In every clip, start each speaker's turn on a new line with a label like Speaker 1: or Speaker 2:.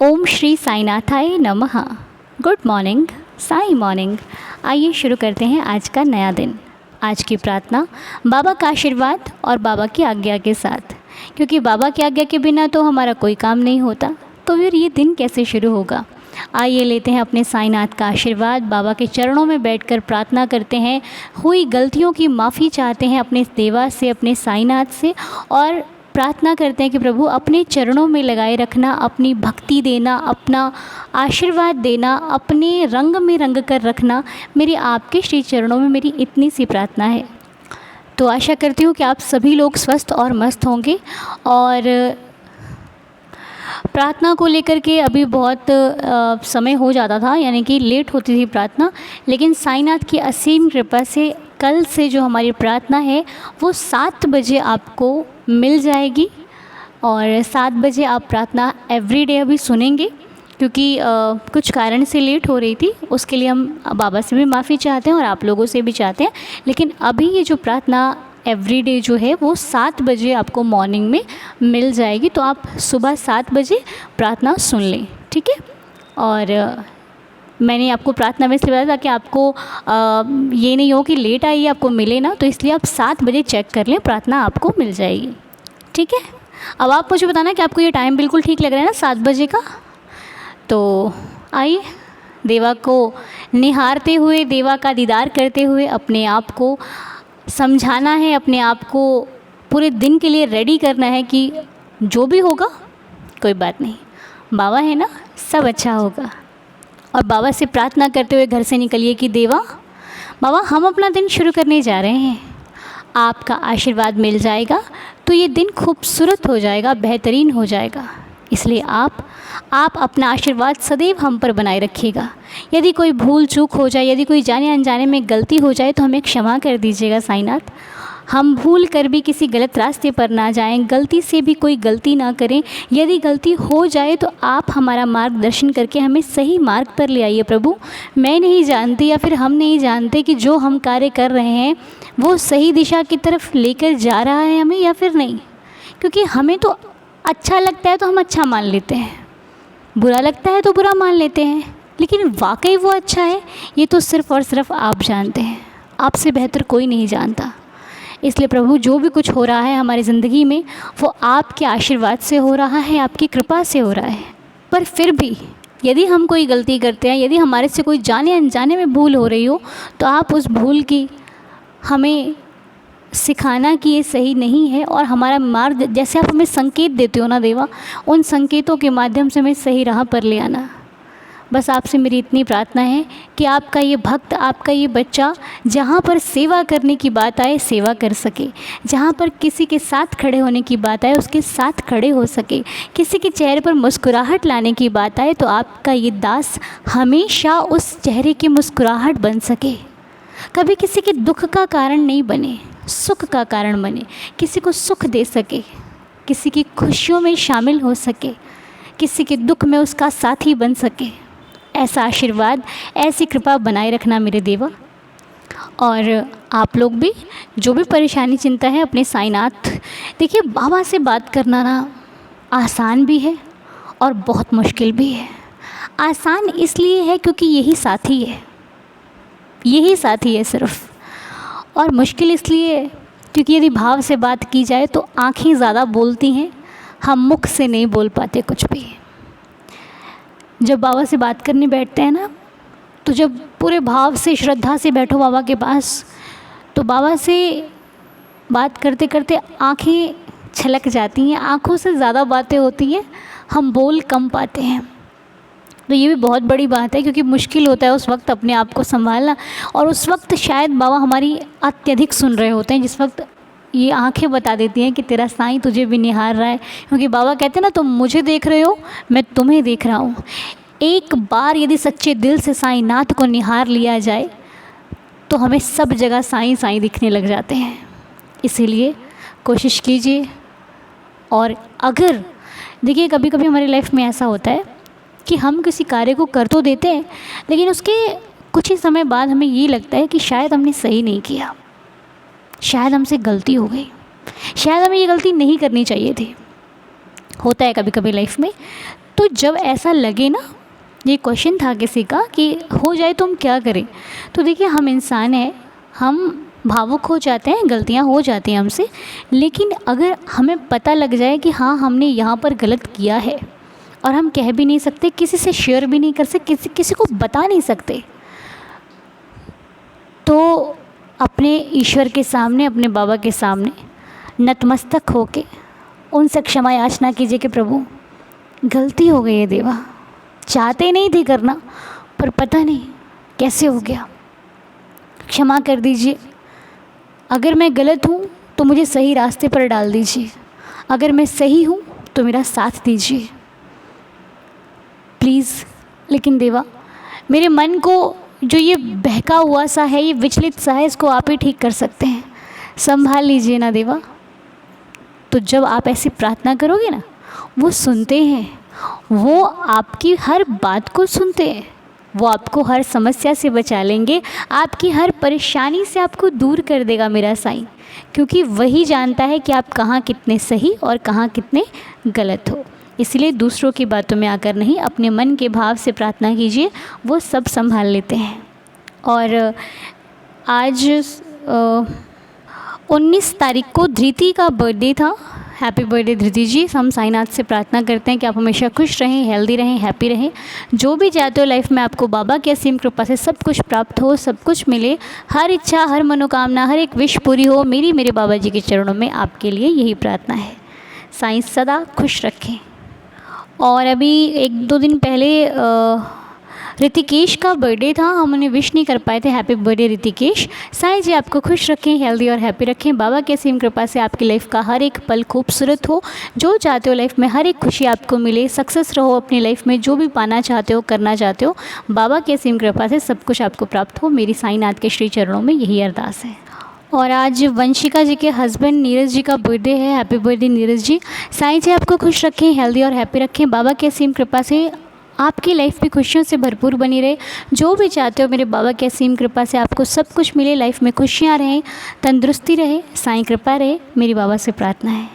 Speaker 1: ओम श्री साईनाथाय नमः। Good morning, Sai morning. आइए शुरू करते हैं आज का नया दिन। आज की प्रार्थना बाबा का आशीर्वाद और बाबा की आज्ञा के साथ, क्योंकि बाबा की आज्ञा के बिना तो हमारा कोई काम नहीं होता, तो फिर ये दिन कैसे शुरू होगा। आइए लेते हैं अपने साईनाथ का आशीर्वाद, बाबा के चरणों में बैठकर प्रार्थना करते हैं, हुई गलतियों की माफ़ी चाहते हैं अपने देवा से, अपने साईनाथ से, और प्रार्थना करते हैं कि प्रभु अपने चरणों में लगाए रखना, अपनी भक्ति देना, अपना आशीर्वाद देना, अपने रंग में रंग कर रखना। मेरी आपके श्री चरणों में मेरी इतनी सी प्रार्थना है। तो आशा करती हूँ कि आप सभी लोग स्वस्थ और मस्त होंगे। और प्रार्थना को लेकर के अभी बहुत समय हो जाता था, यानी कि लेट होती थी प्रार्थना, लेकिन साईनाथ की असीम कृपा से कल से जो हमारी प्रार्थना है वो 7 बजे आपको मिल जाएगी। और 7 बजे आप प्रार्थना एवरीडे अभी सुनेंगे, क्योंकि कुछ कारण से लेट हो रही थी, उसके लिए हम बाबा से भी माफ़ी चाहते हैं और आप लोगों से भी चाहते हैं। लेकिन अभी ये जो प्रार्थना एवरीडे जो है वो 7 बजे आपको मॉर्निंग में मिल जाएगी, तो आप सुबह 7 बजे प्रार्थना सुन लें, ठीक है। और मैंने आपको प्रार्थना में इसलिए बताया ताकि आपको ये नहीं हो कि लेट आई आपको मिले ना, तो इसलिए आप 7 बजे चेक कर लें, प्रार्थना आपको मिल जाएगी, ठीक है। अब आप मुझे बताना कि आपको ये टाइम बिल्कुल ठीक लग रहा है ना 7 बजे का। तो आइए देवा को निहारते हुए, देवा का दीदार करते हुए अपने आप को समझाना है, अपने आप को पूरे दिन के लिए रेडी करना है कि जो भी होगा कोई बात नहीं, बाबा है ना, सब अच्छा होगा। और बाबा से प्रार्थना करते हुए घर से निकलिए कि देवा, बाबा हम अपना दिन शुरू करने जा रहे हैं, आपका आशीर्वाद मिल जाएगा तो ये दिन खूबसूरत हो जाएगा, बेहतरीन हो जाएगा। इसलिए आप अपना आशीर्वाद सदैव हम पर बनाए रखिएगा। यदि कोई भूल चूक हो जाए, यदि कोई जाने अनजाने में गलती हो जाए तो हमें क्षमा कर दीजिएगा साईनाथ। हम भूल कर भी किसी गलत रास्ते पर ना जाएं, गलती से भी कोई गलती ना करें। यदि गलती हो जाए तो आप हमारा मार्गदर्शन करके हमें सही मार्ग पर ले आइए प्रभु। मैं नहीं जानती या फिर हम नहीं जानते कि जो हम कार्य कर रहे हैं वो सही दिशा की तरफ लेकर जा रहा है हमें या फिर नहीं, क्योंकि हमें तो अच्छा लगता है तो हम अच्छा मान लेते हैं, बुरा लगता है तो बुरा मान लेते हैं, लेकिन वाकई वो अच्छा है ये तो सिर्फ़ और सिर्फ आप जानते हैं, आपसे बेहतर कोई नहीं जानता। इसलिए प्रभु जो भी कुछ हो रहा है हमारी ज़िंदगी में वो आपके आशीर्वाद से हो रहा है, आपकी कृपा से हो रहा है। पर फिर भी यदि हम कोई गलती करते हैं, यदि हमारे से कोई जाने अनजाने में भूल हो रही हो, तो आप उस भूल की हमें सिखाना कि ये सही नहीं है, और हमारा मार्ग जैसे आप हमें संकेत देते हो ना देवा, उन संकेतों के माध्यम से हमें सही राह पर ले आना। बस आपसे मेरी इतनी प्रार्थना है कि आपका ये भक्त, आपका ये बच्चा जहाँ पर सेवा करने की बात आए सेवा कर सके, जहाँ पर किसी के साथ खड़े होने की बात आए उसके साथ खड़े हो सके, किसी के चेहरे पर मुस्कुराहट लाने की बात आए तो आपका ये दास हमेशा उस चेहरे की मुस्कुराहट बन सके, कभी किसी के दुख का कारण नहीं बने, सुख का कारण बने, किसी को सुख दे सके, किसी की खुशियों में शामिल हो सके, किसी के दुख में उसका साथी बन सके। ऐसा आशीर्वाद, ऐसी कृपा बनाए रखना मेरे देवा। और आप लोग भी जो भी परेशानी चिंता है अपने साईनाथ, देखिए बाबा से बात करना ना आसान भी है और बहुत मुश्किल भी है। आसान इसलिए है क्योंकि यही साथी है, यही साथी है सिर्फ, और मुश्किल इसलिए क्योंकि यदि भाव से बात की जाए तो आँखें ज़्यादा बोलती हैं, हम मुख से नहीं बोल पाते कुछ भी। जब बाबा से बात करने बैठते हैं ना, तो जब पूरे भाव से, श्रद्धा से बैठो बाबा के पास, तो बाबा से बात करते करते आँखें छलक जाती हैं, आँखों से ज़्यादा बातें होती हैं, हम बोल कम पाते हैं। तो ये भी बहुत बड़ी बात है, क्योंकि मुश्किल होता है उस वक्त अपने आप को संभालना, और उस वक्त शायद बाबा हमारी अत्यधिक सुन रहे होते हैं, जिस वक्त ये आंखें बता देती हैं कि तेरा साईं तुझे भी निहार रहा है। क्योंकि बाबा कहते हैं ना, तुम मुझे देख रहे हो, मैं तुम्हें देख रहा हूँ। एक बार यदि सच्चे दिल से साईनाथ को निहार लिया जाए तो हमें सब जगह साईं साईं दिखने लग जाते हैं। इसीलिए कोशिश कीजिए। और अगर देखिए कभी कभी हमारी लाइफ में ऐसा होता है कि हम किसी कार्य को कर तो देते हैं, लेकिन उसके कुछ ही समय बाद हमें ये लगता है कि शायद हमने सही नहीं किया, शायद हमसे गलती हो गई, शायद हमें ये गलती नहीं करनी चाहिए थी। होता है कभी कभी लाइफ में। तो जब ऐसा लगे ना, ये क्वेश्चन था किसी का कि हो जाए तो हम क्या करें, तो देखिए हम इंसान हैं, हम भावुक हो जाते हैं, गलतियां हो जाती हैं हमसे, लेकिन अगर हमें पता लग जाए कि हाँ हमने यहाँ पर गलत किया है और हम कह भी नहीं सकते, किसी से शेयर भी नहीं कर सकते, किसी को बता नहीं सकते, तो अपने ईश्वर के सामने, अपने बाबा के सामने नतमस्तक होके उनसे क्षमा याचना कीजिए कि प्रभु गलती हो गई है देवा, चाहते नहीं थे करना पर पता नहीं कैसे हो गया, क्षमा कर दीजिए। अगर मैं गलत हूँ तो मुझे सही रास्ते पर डाल दीजिए, अगर मैं सही हूँ तो मेरा साथ दीजिए प्लीज़। लेकिन देवा मेरे मन को जो ये बहका हुआ सा है, ये विचलित सा है, इसको आप ही ठीक कर सकते हैं, संभाल लीजिए ना देवा। तो जब आप ऐसी प्रार्थना करोगे ना, वो सुनते हैं, वो आपकी हर बात को सुनते हैं, वो आपको हर समस्या से बचा लेंगे, आपकी हर परेशानी से आपको दूर कर देगा मेरा साईं, क्योंकि वही जानता है कि आप कहाँ कितने सही और कहाँ कितने गलत हो। इसलिए दूसरों की बातों में आकर नहीं, अपने मन के भाव से प्रार्थना कीजिए, वो सब संभाल लेते हैं। और आज 19 तारीख को धृति का बर्थडे था। हैप्पी बर्थडे धृति जी। हम साईनाथ से प्रार्थना करते हैं कि आप हमेशा खुश रहें, हेल्दी रहें, हैप्पी रहें, जो भी चाहते हो लाइफ में आपको बाबा की असीम कृपा से सब कुछ प्राप्त हो, सब कुछ मिले, हर इच्छा, हर मनोकामना, हर एक विश पूरी हो। मेरे बाबा जी के चरणों में आपके लिए यही प्रार्थना है। साईं सदा खुश रखें। और अभी 1-2 दिन पहले ऋतिकेश का बर्थडे था, हम उन्हें विश नहीं कर पाए थे। Happy birthday Hrishikesh. साईं जी आपको खुश रखें, हेल्दी और हैप्पी रखें, बाबा की असीम कृपा से आपकी लाइफ का हर एक पल खूबसूरत हो, जो चाहते हो लाइफ में हर एक खुशी आपको मिले, सक्सेस रहो अपनी लाइफ में, जो भी पाना चाहते हो, करना चाहते हो, बाबा की असीम कृपा से सब कुछ आपको प्राप्त हो। मेरी साईनाथ के श्री चरणों में यही अरदास है। और आज वंशिका जी के हस्बैंड नीरज जी का बर्थडे है। Happy birthday Neeraj ji. साईं जी आपको खुश रखें, हेल्दी और हैप्पी रखें, बाबा की असीम कृपा से आपकी लाइफ भी खुशियों से भरपूर बनी रहे, जो भी चाहते हो मेरे बाबा की असीम कृपा से आपको सब कुछ मिले, लाइफ में खुशियाँ रहें, तंदुरुस्ती रहे, साईं कृपा रहे, मेरी बाबा से प्रार्थना है।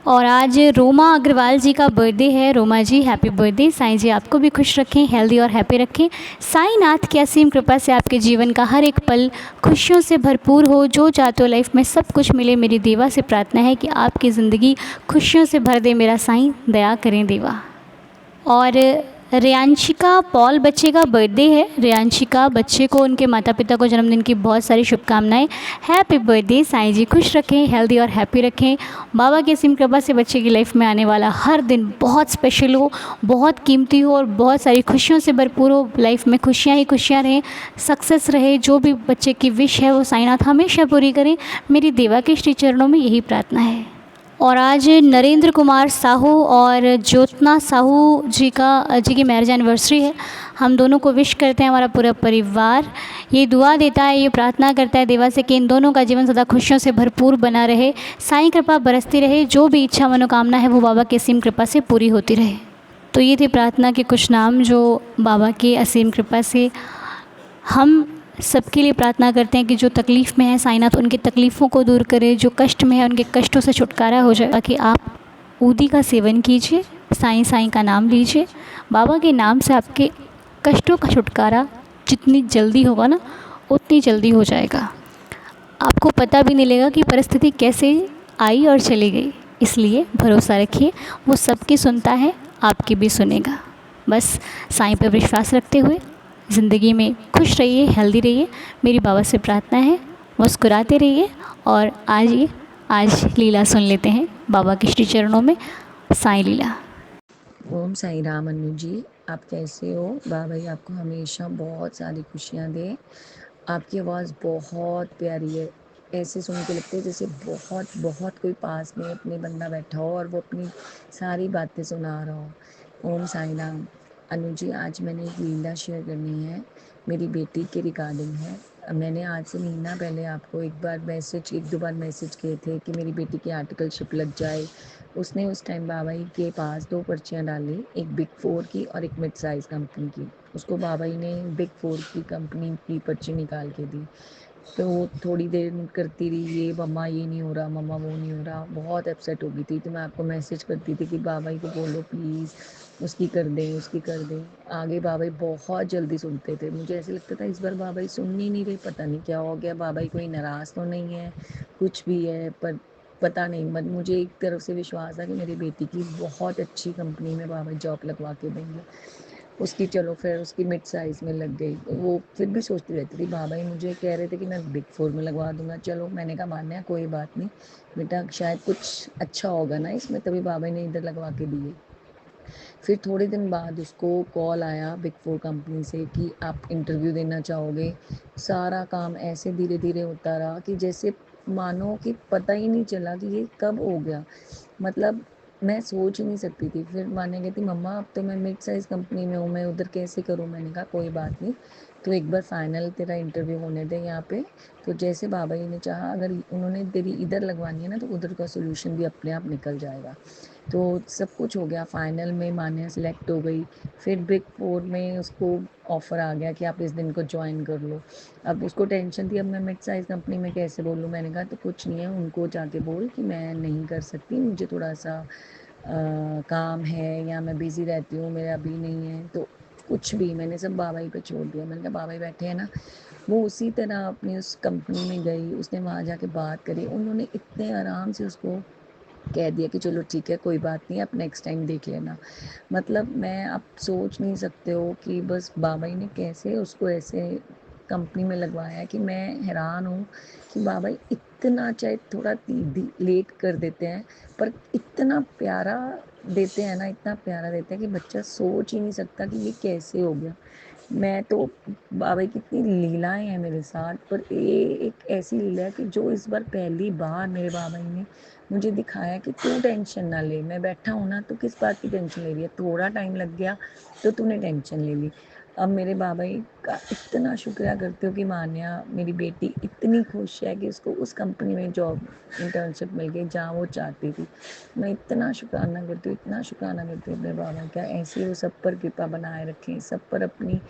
Speaker 1: और आज रोमा अग्रवाल जी का बर्थडे है। रोमा जी हैप्पी बर्थडे। साईं जी आपको भी खुश रखें, हेल्दी और हैप्पी रखें, साईं नाथ की असीम कृपा से आपके जीवन का हर एक पल खुशियों से भरपूर हो, जो चाहते हो लाइफ में सब कुछ मिले। मेरी देवा से प्रार्थना है कि आपकी ज़िंदगी खुशियों से भर दे मेरा साईं, दया करें देवा। और रेयांशिका पॉल बच्चे का बर्थडे है। रेयांशिका बच्चे को, उनके माता पिता को जन्मदिन की बहुत सारी शुभकामनाएं। Happy birthday. साईं जी खुश रखें, हेल्दी और हैप्पी रखें, बाबा की असीम कृपा से बच्चे की लाइफ में आने वाला हर दिन बहुत स्पेशल हो, बहुत कीमती हो और बहुत सारी खुशियों से भरपूर हो। लाइफ में खुशियाँ ही खुशियाँ रहें, सक्सेस रहे, जो भी बच्चे की विश है वो साईनाथ हमेशा पूरी करें। मेरी देवा के श्री चरणों में यही प्रार्थना है। और आज नरेंद्र कुमार साहू और ज्योत्ना साहू जी की मैरिज एनिवर्सरी है। हम दोनों को विश करते हैं, हमारा पूरा परिवार ये दुआ देता है, ये प्रार्थना करता है देवा से कि इन दोनों का जीवन सदा खुशियों से भरपूर बना रहे, साईं कृपा बरसती रहे, जो भी इच्छा मनोकामना है वो बाबा की असीम कृपा से पूरी होती रहे। तो ये थे प्रार्थना के कुछ नाम जो बाबा की असीम कृपा से हम सबके लिए प्रार्थना करते हैं कि जो तकलीफ़ में है साईनाथ उनकी तकलीफ़ों को दूर करे, जो कष्ट में है उनके कष्टों से छुटकारा हो जाए। ताकि आप ऊदी का सेवन कीजिए, साईं साईं का नाम लीजिए, बाबा के नाम से आपके कष्टों का छुटकारा जितनी जल्दी होगा ना उतनी जल्दी हो जाएगा। आपको पता भी नहीं लगेगा कि परिस्थिति कैसे आई और चली गई। इसलिए भरोसा रखिए, वो सबकी सुनता है, आपकी भी सुनेगा। बस साईं पर विश्वास रखते हुए ज़िंदगी में खुश रहिए, हेल्दी रहिए, मेरी बाबा से प्रार्थना है। मुस्कुराते रहिए। और आज लीला सुन लेते हैं बाबा के श्री चरणों में, साईं लीला।
Speaker 2: ओम साईं राम। अनु जी आप कैसे हो? बाबा जी आपको हमेशा बहुत सारी खुशियाँ दे। आपकी आवाज़ बहुत प्यारी है, ऐसे सुन के लगता है जैसे बहुत बहुत कोई पास में अपने बंदा बैठा हो और वो अपनी सारी बातें सुना रहा हो। ओम साईं राम। अनु जी आज मैंने एक लीला शेयर करनी है, मेरी बेटी के रिगार्डिंग है। मैंने आज से महीना पहले आपको एक दो बार मैसेज किए थे कि मेरी बेटी की आर्टिकलशिप लग जाए। उसने उस टाइम बाबा जी के पास 2 पर्चियाँ डाली, एक बिग 4 की और एक मिड साइज़ कंपनी की। उसको बाबा जी ने बिग 4 की कंपनी की पर्ची निकाल के दी। तो वो थोड़ी देर करती रही, ये मम्मा ये नहीं हो रहा, मम्मा वो नहीं हो रहा, बहुत अपसेट हो गई थी। तो मैं आपको मैसेज करती थी कि बाबा को बोलो प्लीज़, उसकी कर दें, उसकी कर दें। आगे बाबा बहुत जल्दी सुनते थे। मुझे ऐसे लगता था इस बार बाबा सुन ही नहीं रहे, पता नहीं क्या हो गया, बाबा कोई नाराज़ तो नहीं है, कुछ भी है, पर पता नहीं। मत मुझे एक तरफ से विश्वास था कि मेरी बेटी की बहुत अच्छी कंपनी में बाबा जॉब लगवा के देंगे। उसकी चलो फिर उसकी मिड साइज़ में लग गई। वो फिर भी सोचती रहती थी, बाबा ही मुझे कह रहे थे कि मैं बिग 4 में लगवा दूँगा। चलो मैंने कहा मान्या कोई बात नहीं बेटा, शायद कुछ अच्छा होगा ना इसमें, तभी बाबा ने इधर लगवा के दिए। फिर थोड़े दिन बाद उसको कॉल आया बिग 4 कंपनी से कि आप इंटरव्यू देना चाहोगे। सारा काम ऐसे धीरे धीरे होता रहा कि जैसे मानो कि पता ही नहीं चला कि ये कब हो गया। मतलब मैं सोच ही नहीं सकती थी। फिर मान्या कहती मम्मा अब तो मैं मिड साइज़ कंपनी में हूँ, मैं उधर कैसे करूँ। मैंने कहा कोई बात नहीं, तो एक बार फाइनल तेरा इंटरव्यू होने दे यहाँ पे, तो जैसे बाबा जी ने चाहा, अगर उन्होंने तेरी इधर लगवानी है ना तो उधर का सोल्यूशन भी अपने आप निकल जाएगा। तो सब कुछ हो गया, फाइनल में मान्या सेलेक्ट हो गई। फिर बिग 4 में उसको ऑफ़र आ गया कि आप इस दिन को ज्वाइन कर लो। अब उसको टेंशन थी, अब मैं मिड साइज़ कंपनी में कैसे बोलूँ। मैंने कहा तो कुछ नहीं है, उनको जाके बोल कि मैं नहीं कर सकती, मुझे थोड़ा सा काम है या मैं बिज़ी रहती हूँ, मेरा अभी नहीं है। तो कुछ भी मैंने सब बाबा ही पे छोड़ दिया। मैंने कहा बाबा ही बैठे हैं ना। वो उसी तरह अपनी उस कंपनी में गई, उसने वहाँ जाके बात करी। उन्होंने इतने आराम से उसको कह दिया कि चलो ठीक है कोई बात नहीं, आप नेक्स्ट टाइम देख लेना। मतलब मैं आप सोच नहीं सकते हो कि बस बाबा जी ने कैसे उसको ऐसे कंपनी में लगवाया कि मैं हैरान हूँ कि बाबा जी इतना, चाहे थोड़ा लेट कर देते हैं, पर इतना प्यारा देते हैं ना, इतना प्यारा देते हैं कि बच्चा सोच ही नहीं सकता कि ये कैसे हो गया। मैं तो बाबा की इतनी लीलाएँ हैं मेरे साथ, पर ये एक ऐसी लीला है कि जो इस बार पहली बार मेरे बाबा जी ने मुझे दिखाया कि तू टेंशन ना ले, मैं बैठा हूँ ना, तो किस बात की टेंशन ले रही है। थोड़ा टाइम लग गया तो तूने टेंशन ले ली। अब मेरे बाबा जी का इतना शुक्रिया करती हूँ कि मान्या मेरी बेटी इतनी खुश है कि उसको उस कंपनी में जॉब इंटर्नशिप मिल गई जहाँ वो चाहती थी। मैं इतना शुक्राना करती हूँ, इतना शुक्राना करती हूँ अपने बाबा का। ऐसे ही वो सब पर कृपा बनाए रखें, सब पर अपनी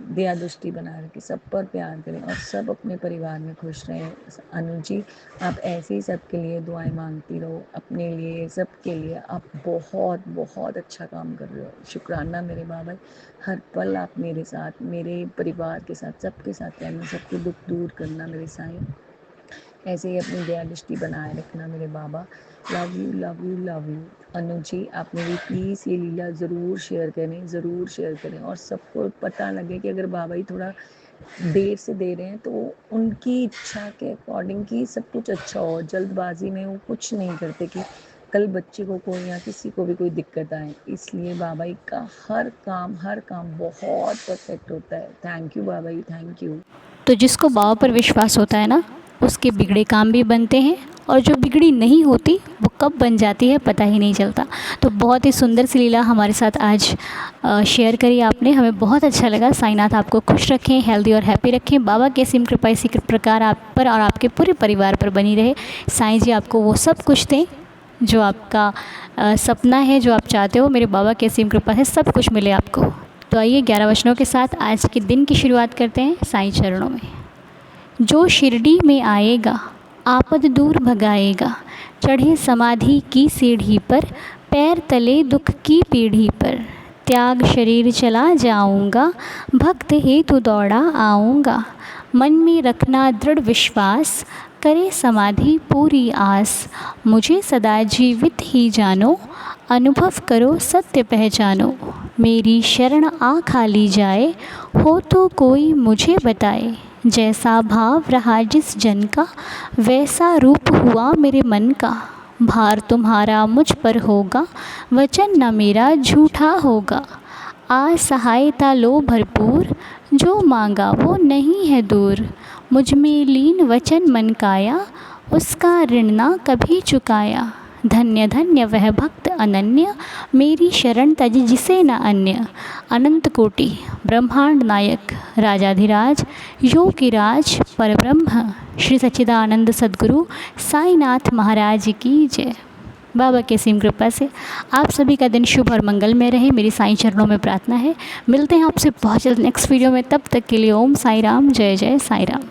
Speaker 2: दया दृष्टि बनाए रखें, सब पर प्यार करें और सब अपने परिवार में खुश रहें। अनु जी, आप ऐसे ही सबके लिए दुआएं मांगती रहो, अपने लिए, सबके लिए। आप बहुत बहुत अच्छा काम कर रहे हो। शुक्राना मेरे बाबा, हर पल आप मेरे साथ, मेरे परिवार के साथ, सबके साथ रहना, सबके दुख दूर करना मेरे साईं। ऐसे ही अपनी दया दृष्टि बनाए रखना मेरे बाबा। Love you love you love you. Anu ji, आप मेरी प्लीज़ ये लीला ज़रूर शेयर करें, ज़रूर शेयर करें और सबको पता लगे कि अगर बाबा जी थोड़ा देर से दे रहे हैं तो उनकी इच्छा के अकॉर्डिंग कि सब कुछ अच्छा हो। जल्दबाजी में वो कुछ नहीं करते कि कल बच्चे को कोई या किसी को भी कोई दिक्कत आए। इसलिए बाबा जी का हर काम बहुत परफेक्ट होता है। थैंक यू बाबा जी, थैंक यू।
Speaker 1: तो जिसको बाबा पर विश्वास होता है ना, उसके बिगड़े काम भी बनते हैं, और जो बिगड़ी नहीं होती वो कब बन जाती है पता ही नहीं चलता। तो बहुत ही सुंदर सी लीला हमारे साथ आज शेयर करी आपने, हमें बहुत अच्छा लगा। साईनाथ आपको खुश रखें, हेल्दी और हैप्पी रखें। बाबा की असीम कृपा इसी प्रकार आप पर और आपके पूरे परिवार पर बनी रहे। साईं जी आपको वो सब कुछ दें जो आपका सपना है, जो आप चाहते हो। मेरे बाबा की असीम कृपा से सब कुछ मिले आपको। तो आइए 11 वचनों के साथ आज के दिन की शुरुआत करते हैं साईं चरणों में। जो शिरडी में आएगा आपद दूर भगाएगा, चढ़े समाधि की सीढ़ी पर, पैर तले दुख की पीढ़ी पर। त्याग शरीर चला जाऊंगा, भक्त हेतु दौड़ा आऊँगा। मन में रखना दृढ़ विश्वास, करे समाधि पूरी आस। मुझे सदा जीवित ही जानो, अनुभव करो सत्य पहचानो। मेरी शरण आ खाली जाए, हो तो कोई मुझे बताए। जैसा भाव रहा जिस जन का, वैसा रूप हुआ मेरे मन का। भार तुम्हारा मुझ पर होगा, वचन न मेरा झूठा होगा। आज सहायता लो भरपूर, जो मांगा वो नहीं है दूर। मुझ में लीन वचन मन काया, उसका ऋण ना कभी चुकाया। धन्य धन्य वह भक्त अनन्य, मेरी शरण तज जिसे न अन्य। अनंत कोटि ब्रह्मांड नायक राजाधिराज, योगिराज परब्रह्म श्री सच्चिदानंद सद्गुरु साईनाथ महाराज की जय। बाबा के असीम कृपा से आप सभी का दिन शुभ और मंगलमय रहे, मेरी साईं चरणों में प्रार्थना है। मिलते हैं आपसे बहुत जल्द नेक्स्ट वीडियो में, तब तक के लिए ओम साई राम, जय जय साई राम।